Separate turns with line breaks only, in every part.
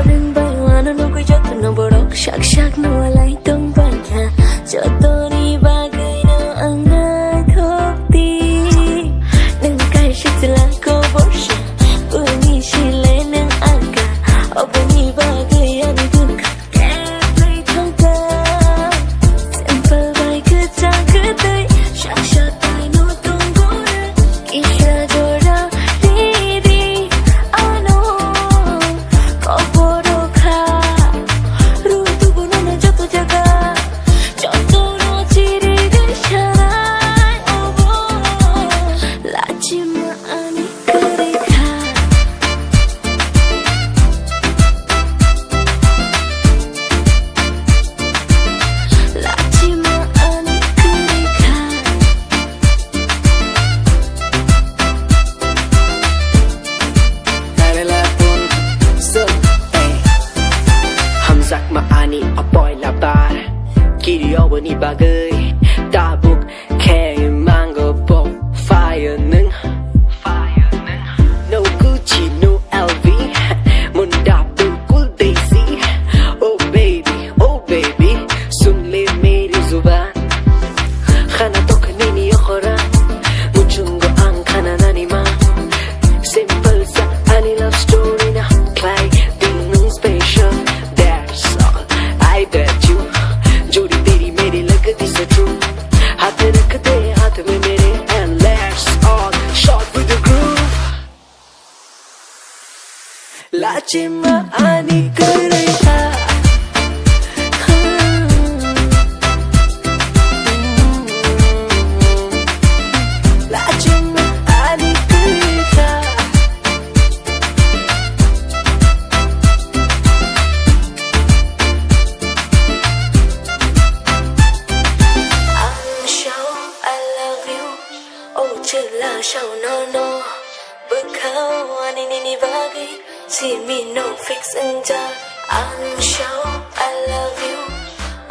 đừng bay hoa nó cứ cho tụi nó bờ đốc sắc sắc nó lại tung bay nha cho tôi đi ba người nó ăn ai thốt đi đừng cay sẽ chỉ là cô bố sẽ bữa ni chỉ lấy nâng ăn cả ở bên ni ba người ăn thương kẻ play thong ta simple bay cứ trang cứ tới sắc sắc tay nó tung bố kỳ ra rồi ra đi đi anh có bố đâu khá ru tu bố nó cho tôi jaga cho tôi nó chỉ đi cái trái ô bố là chim mà anh cứ đi khá là chim mà anh cứ đi khá
telepon sớm hamzak maani apoy labar kiri over ni bagay tabuk kay mango pop fire nung no Gucci no LV munda bilkul daisy oh baby sun le meri zuban khana tokni yokhora muchungo ang khana nani ma simple sa ani love story na clay ding nung special that's all I bet you jodi teri meri lagdi sa true हाथ रख दे हाथ में मेरे and let's all shot with the groove लाचे में आनी कर रही था लाचे में आनी कर रही था
I'm sure I love you oh chỉ là sao no bước khao anh đi vagi see me no fix and done I'm sure I love you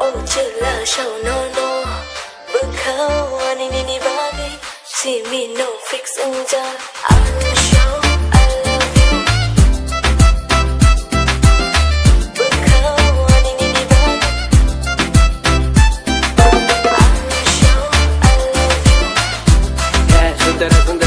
oh chỉ là sao no bước khao anh đi vagi see me no fix and done I'm sure I love you bước khao anh đi vagi I'm sure I love you
yeah,